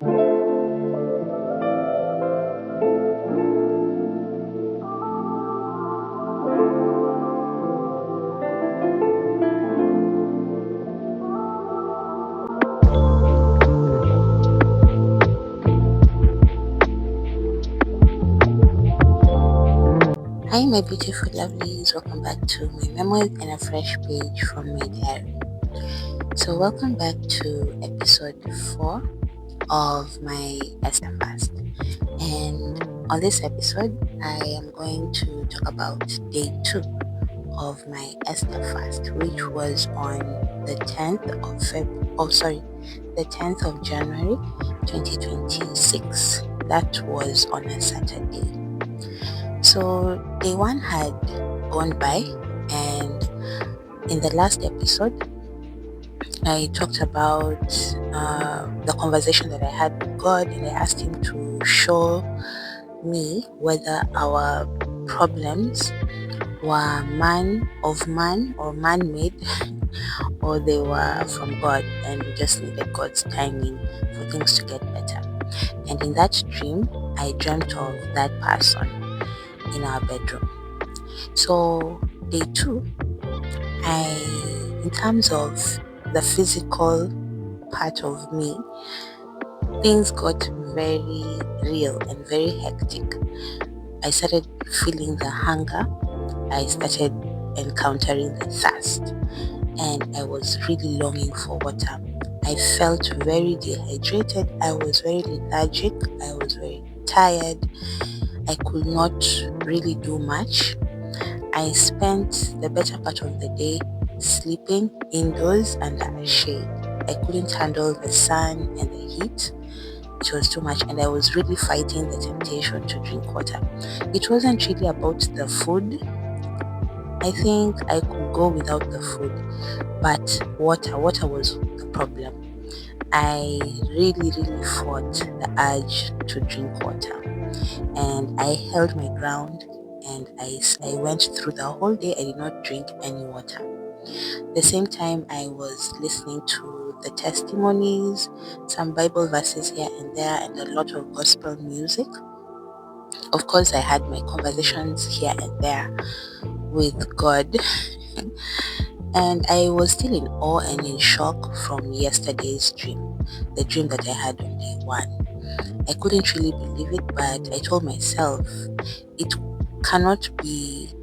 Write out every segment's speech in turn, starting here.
Hi, my beautiful lovelies. Welcome back to my memoirs and a fresh page from my diary. So, welcome back to episode 4 of my Esther Fast. And on this episode, I am going to talk about day 2 of my Esther Fast, which was on the 10th of the 10th of January 2026. That was on a Saturday. So day 1 had gone by, and in the last episode, I talked about the conversation that I had with God, and I asked Him to show me whether our problems were man or man-made, or they were from God, and we just needed God's timing for things to get better. And in that dream, I dreamt of that person in our bedroom. So day 2, in terms of the physical part of me, things got very real and very hectic. I started feeling the hunger. I started encountering the thirst, and I was really longing for water. I felt very dehydrated. I was very lethargic. I was very tired. I could not really do much. I spent the better part of the day sleeping indoors under a shade. I couldn't handle the sun and the heat. It was too much, and I was really fighting the temptation to drink water. It wasn't really about the food. I think I could go without the food, but water was the problem. I really fought the urge to drink water, and I held my ground, and I went through the whole day. I did not drink any water. The same time, I was listening to the testimonies, some Bible verses here and there, and a lot of gospel music. Of course, I had my conversations here and there with God, and I was still in awe and in shock from yesterday's dream, the dream that I had on day 1. I couldn't really believe it, but I told myself it cannot be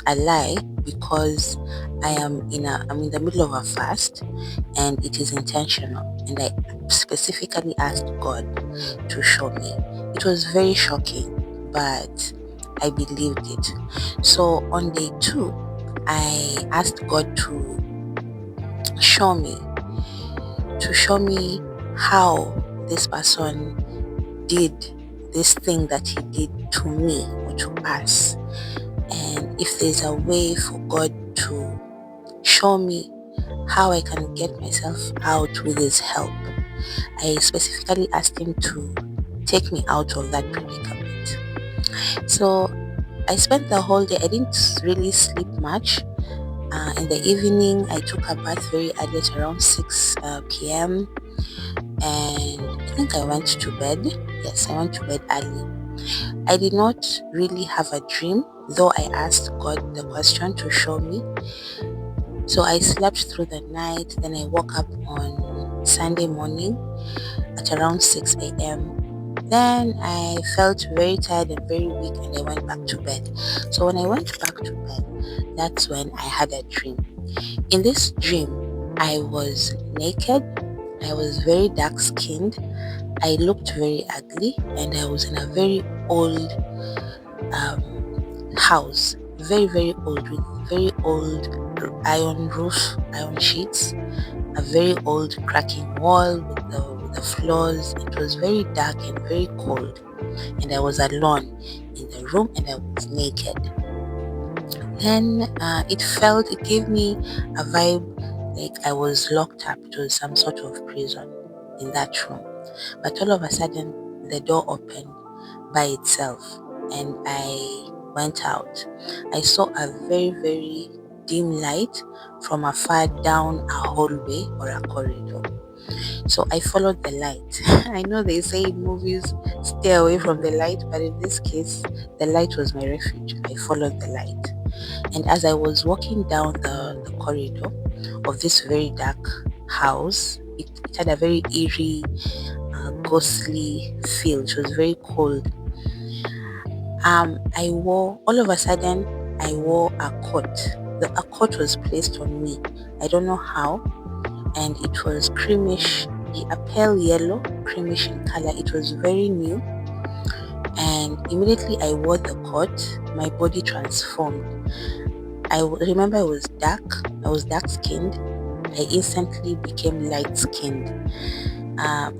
a lie, because I'm in the middle of a fast, and it is intentional, and I specifically asked God to show me. It was very shocking, but I believed it. So on day 2, I asked God show me to show me how this person did this thing that he did to me or to us, and if there's a way for God to show me how I can get myself out with His help. I specifically asked Him to take me out of that predicament. So I spent the whole day. I didn't really sleep much. In the evening, I took a bath very early at around 6 p.m. and I think I went to bed. Yes, I went to bed early. I did not really have a dream, though I asked God the question to show me. So I slept through the night. Then I woke up on Sunday morning at around 6 a.m. Then I felt very tired and very weak, and I went back to bed. So when I went back to bed, that's when I had a dream. In this dream, I was naked. I was very dark skinned. I looked very ugly, and I was in a very old house, very old, with very old iron roof, iron sheets, a very old cracking wall with the floors. It was very dark and very cold, and I was alone in the room, and I was naked. Then it gave me a vibe like I was locked up to some sort of prison in that room. But all of a sudden, the door opened by itself, and I went out. I saw a very dim light from afar down a hallway or a corridor. So I followed the light. I know they say in movies, stay away from the light, but in this case, the light was my refuge. I followed the light. And as I was walking down the corridor of this very dark house, it had a very eerie, ghostly feel. It was very cold. All of a sudden, I wore a coat. A coat was placed on me. I don't know how, and it was creamish, a pale yellow, creamish in color. It was very new, and immediately I wore the coat, my body transformed. Remember I was dark. I was dark skinned. I instantly became light skinned.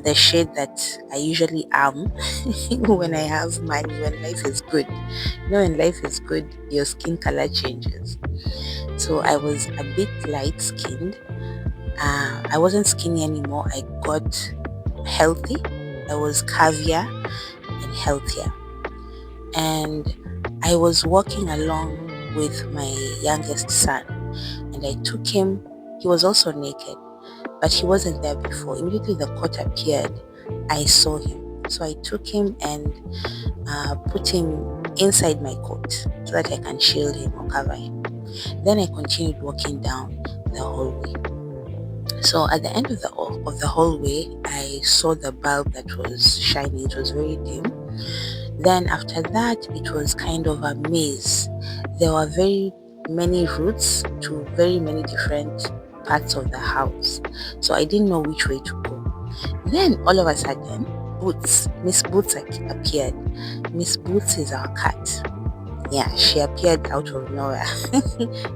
The shade that I usually am when I have money, when life is good. When life is good, your skin color changes. So I was a bit light skinned. I wasn't skinny anymore. I got healthy. I was curvier and healthier. And I was walking along with my youngest son, and I took him. He was also naked, but he wasn't there before. Immediately the coat appeared, I saw him. So I took him and put him inside my coat so that I can shield him or cover him. Then I continued walking down the hallway. So at the end of the hallway, I saw the bulb that was shining. It was very dim. Then after that, it was kind of a maze. There were very many routes to very many different parts of the house. So I didn't know which way to go. Then all of a sudden, Miss Boots appeared. Miss Boots is our cat. Yeah, she appeared out of nowhere.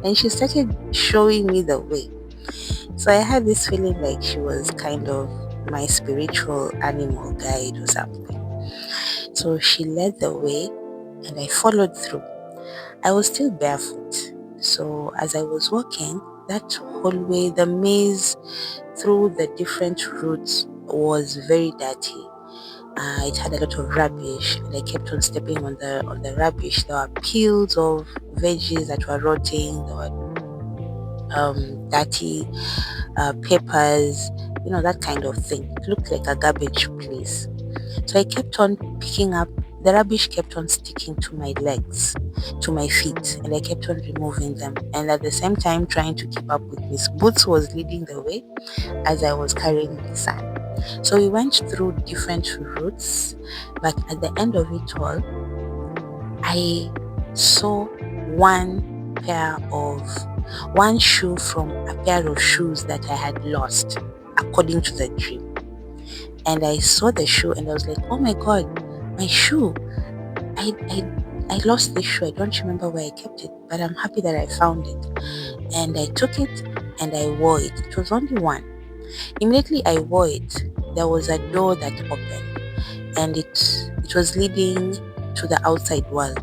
And she started showing me the way. So I had this feeling like she was kind of my spiritual animal guide or something. So she led the way and I followed through. I was still barefoot. So as I was walking, that hallway, the maze through the different routes was very dirty. It had a lot of rubbish, and I kept on stepping on the rubbish. There were peels of veggies that were rotting. There were dirty papers, that kind of thing. It looked like a garbage place. So I kept on picking up. The rubbish kept on sticking to my legs, to my feet, and I kept on removing them. And at the same time, trying to keep up with Miss Boots, who was leading the way as I was carrying my son. So we went through different routes, but at the end of it all, I saw one shoe from a pair of shoes that I had lost, according to the dream. And I saw the shoe and I was like, oh my god, my shoe. I lost this shoe. I don't remember where I kept it, but I'm happy that I found it. And I took it and I wore it. It was only one. Immediately I wore it, there was a door that opened, and it was leading to the outside world.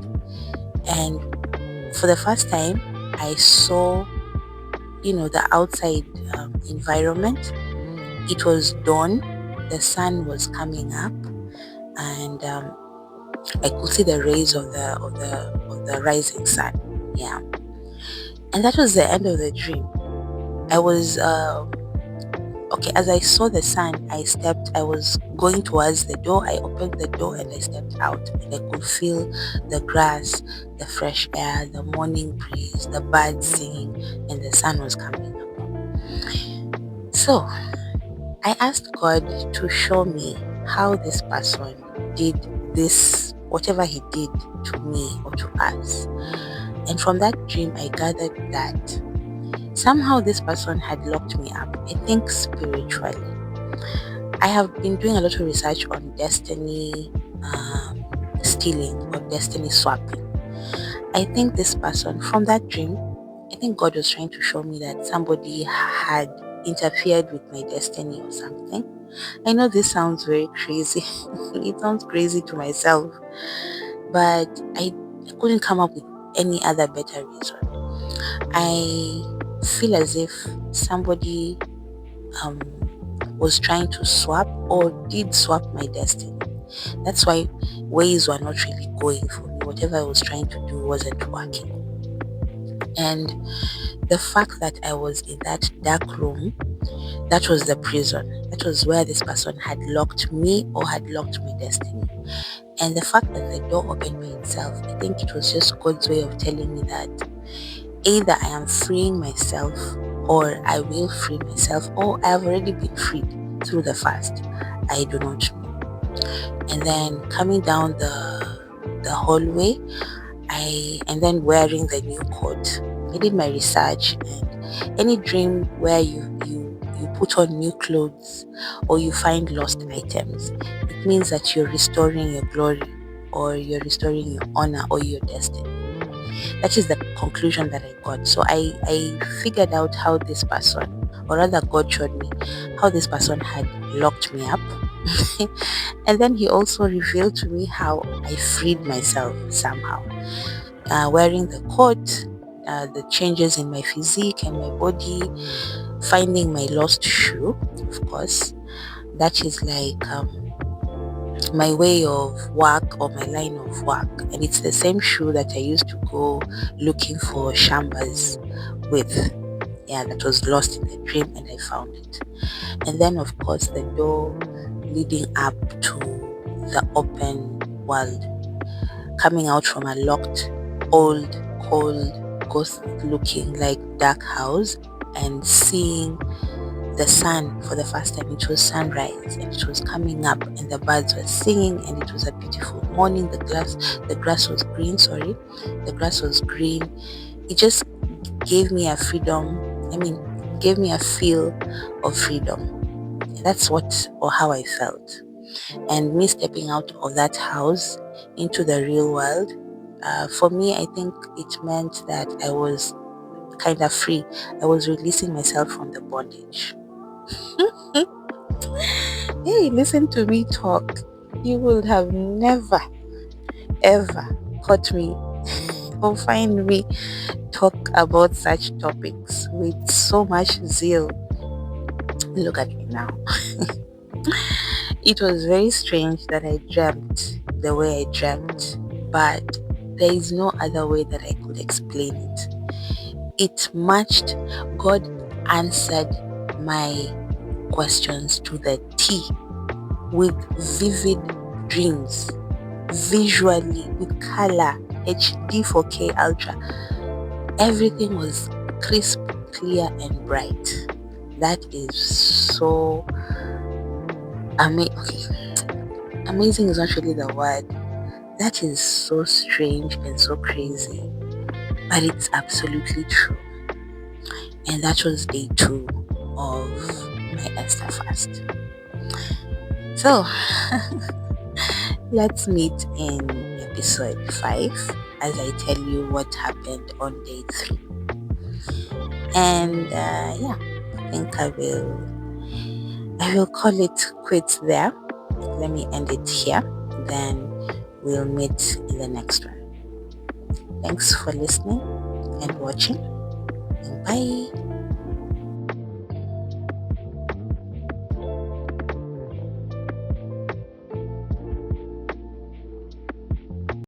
And for the first time, I saw, the outside environment. It was dawn, the sun was coming up, and I could see the rays of the rising sun. Yeah, and that was the end of the dream. I was okay. As I saw the sun, I was going towards the door. I opened the door and I stepped out, and I could feel the grass, the fresh air, the morning breeze, the birds singing, and the sun was coming up. So I asked God to show me how this person did this, whatever he did to me or to us. And from that dream, I gathered that somehow this person had locked me up, I think spiritually. I have been doing a lot of research on destiny stealing or destiny swapping. I think this person, from that dream, I think God was trying to show me that somebody had interfered with my destiny or something. I know this sounds very crazy. It sounds crazy to myself, but I couldn't come up with any other better reason. I feel as if somebody was trying to swap or did swap my destiny. That's why ways were not really going for me. Whatever I was trying to do wasn't working. And the fact that I was in that dark room That was the prison. That was where this person had locked me or had locked my destiny. And the fact that the door opened by itself, I think it was just God's way of telling me that either I am freeing myself or I will free myself, or I have already been freed through the fast. I do not know. And then coming down the hallway, and then wearing the new coat. I did my research, and any dream where you put on new clothes or you find lost items, it means that you're restoring your glory or you're restoring your honor or your destiny. That is the conclusion that I got. So I figured out how this person, or rather God showed me how this person had locked me up. And then he also revealed to me how I freed myself somehow. Wearing the coat, the changes in my physique and my body, finding my lost shoe, of course. That is like my way of work or my line of work. And it's the same shoe that I used to go looking for shambas with. Yeah, that was lost in the dream and I found it. And then, of course, the door leading up to the open world, coming out from a locked, old, cold, ghost looking like dark house and seeing the sun for the first time. It was sunrise and it was coming up and the birds were singing and it was a beautiful morning. The grass was green, sorry. The grass was green. It just gave me a freedom. Gave me a feel of freedom. That's what or how I felt. And me stepping out of that house into the real world, for me, I think it meant that I was kind of free. I was releasing myself from the bondage. Hey, listen to me talk. You would have never, ever caught me or find me talk about such topics with so much zeal. Look at me now. It was very strange that I dreamt the way I dreamt, but there is no other way that I could explain it. It matched, God answered my questions to the T with vivid dreams, visually, with color, HD 4K Ultra. Everything was crisp, clear, and bright. That is so amazing is not really the word. That is so strange and so crazy, but it's absolutely true. And that was day 2 of my Esther Fast. So, let's meet in episode 5 as I tell you what happened on day 3. And yeah, I think I will call it quits there. Let me end it here. Then we'll meet in the next one. Thanks for listening and watching. And bye.